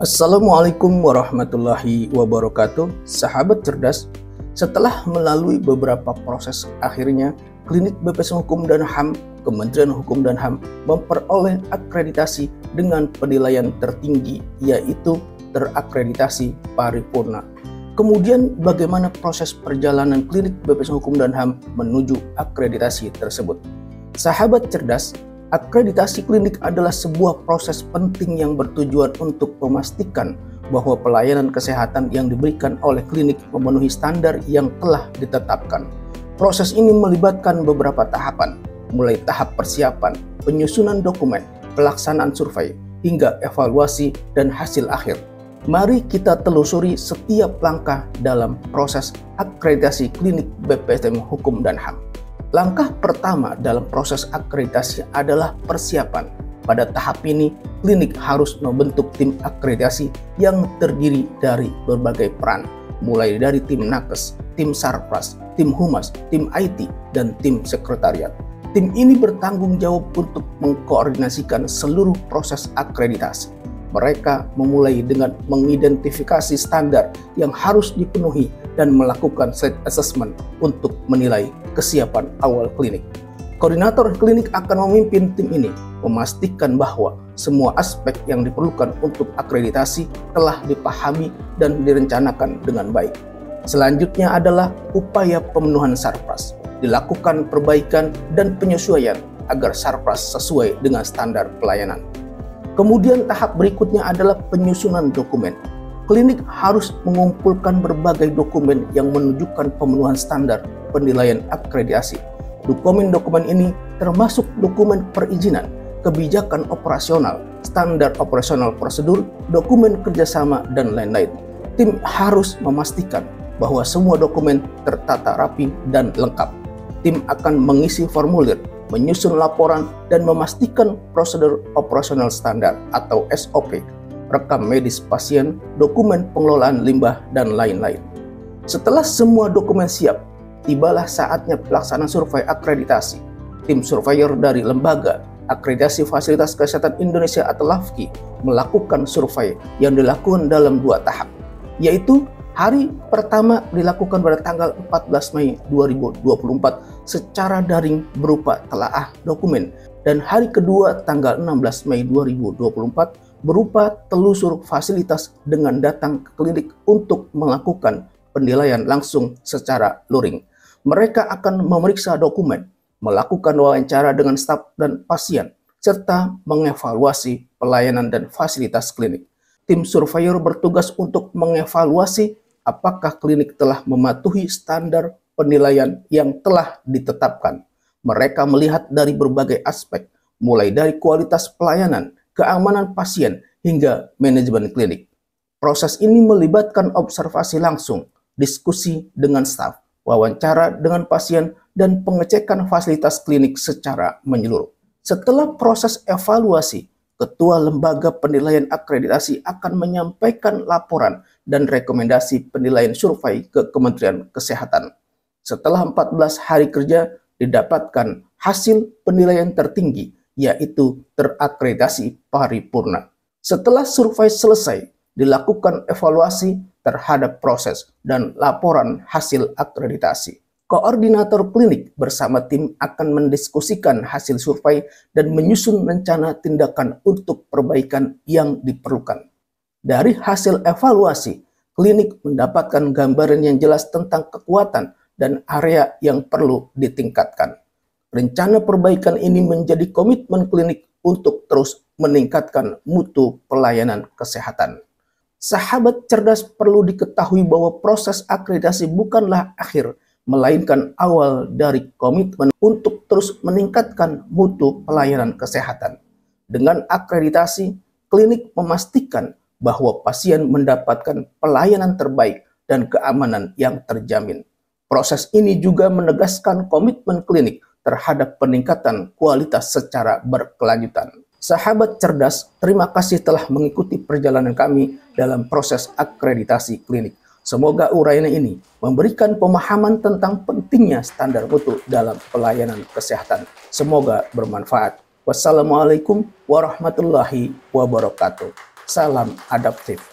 Assalamualaikum warahmatullahi wabarakatuh. Sahabat cerdas, setelah melalui beberapa proses, akhirnya Klinik BPS Hukum dan HAM, Kementerian Hukum dan HAM memperoleh akreditasi dengan penilaian tertinggi, yaitu terakreditasi paripurna. Kemudian bagaimana proses perjalanan Klinik BPS Hukum dan HAM menuju akreditasi tersebut? Sahabat cerdas, akreditasi klinik adalah sebuah proses penting yang bertujuan untuk memastikan bahwa pelayanan kesehatan yang diberikan oleh klinik memenuhi standar yang telah ditetapkan. Proses ini melibatkan beberapa tahapan, mulai tahap persiapan, penyusunan dokumen, pelaksanaan survei, hingga evaluasi dan hasil akhir. Mari kita telusuri setiap langkah dalam proses akreditasi klinik BPSDM Hukum dan HAM. Langkah pertama dalam proses akreditasi adalah persiapan. Pada tahap ini, klinik harus membentuk tim akreditasi yang terdiri dari berbagai peran, mulai dari tim nakes, tim sarpras, tim humas, tim IT, dan tim sekretariat. Tim ini bertanggung jawab untuk mengkoordinasikan seluruh proses akreditasi. Mereka memulai dengan mengidentifikasi standar yang harus dipenuhi dan melakukan site assessment untuk menilai kesiapan awal klinik. Koordinator klinik akan memimpin tim ini, memastikan bahwa semua aspek yang diperlukan untuk akreditasi telah dipahami dan direncanakan dengan baik. Selanjutnya adalah upaya pemenuhan sarpras. Dilakukan perbaikan dan penyesuaian agar sarpras sesuai dengan standar pelayanan. Kemudian tahap berikutnya adalah penyusunan dokumen. Klinik harus mengumpulkan berbagai dokumen yang menunjukkan pemenuhan standar penilaian akreditasi. Dokumen-dokumen ini termasuk dokumen perizinan, kebijakan operasional, standar operasional prosedur, dokumen kerjasama, dan lain-lain. Tim harus memastikan bahwa semua dokumen tertata rapi dan lengkap. Tim akan mengisi formulir, menyusun laporan, dan memastikan prosedur operasional standar atau SOP, rekam medis pasien, dokumen pengelolaan limbah, dan lain-lain. Setelah semua dokumen siap, tibalah saatnya pelaksanaan survei akreditasi. Tim surveyor dari Lembaga Akreditasi Fasilitas Kesehatan Indonesia atau LAFKI melakukan survei yang dilakukan dalam 2 tahap, yaitu hari pertama dilakukan pada tanggal 14 Mei 2024 secara daring berupa telaah dokumen, dan hari kedua tanggal 16 Mei 2024 berupa telusur fasilitas dengan datang ke klinik untuk melakukan penilaian langsung secara luring. Mereka akan memeriksa dokumen, melakukan wawancara dengan staf dan pasien, serta mengevaluasi pelayanan dan fasilitas klinik. Tim surveyor bertugas untuk mengevaluasi apakah klinik telah mematuhi standar penilaian yang telah ditetapkan. Mereka melihat dari berbagai aspek, mulai dari kualitas pelayanan, keamanan pasien, hingga manajemen klinik. Proses ini melibatkan observasi langsung, diskusi dengan staf, wawancara dengan pasien, dan pengecekan fasilitas klinik secara menyeluruh. Setelah proses evaluasi, Ketua Lembaga Penilaian Akreditasi akan menyampaikan laporan dan rekomendasi penilaian survei ke Kementerian Kesehatan. Setelah 14 hari kerja, didapatkan hasil penilaian tertinggi, yaitu terakreditasi paripurna. Setelah survei selesai, dilakukan evaluasi terhadap proses dan laporan hasil akreditasi. Koordinator klinik bersama tim akan mendiskusikan hasil survei dan menyusun rencana tindakan untuk perbaikan yang diperlukan. Dari hasil evaluasi, klinik mendapatkan gambaran yang jelas tentang kekuatan dan area yang perlu ditingkatkan. Rencana perbaikan ini menjadi komitmen klinik untuk terus meningkatkan mutu pelayanan kesehatan. Sahabat cerdas, perlu diketahui bahwa proses akreditasi bukanlah akhir, melainkan awal dari komitmen untuk terus meningkatkan mutu pelayanan kesehatan. Dengan akreditasi, klinik memastikan bahwa pasien mendapatkan pelayanan terbaik dan keamanan yang terjamin. Proses ini juga menegaskan komitmen klinik terhadap peningkatan kualitas secara berkelanjutan. Sahabat cerdas, terima kasih telah mengikuti perjalanan kami dalam proses akreditasi klinik. Semoga uraian ini memberikan pemahaman tentang pentingnya standar mutu dalam pelayanan kesehatan. Semoga bermanfaat. Wassalamualaikum warahmatullahi wabarakatuh. Salam adaptif.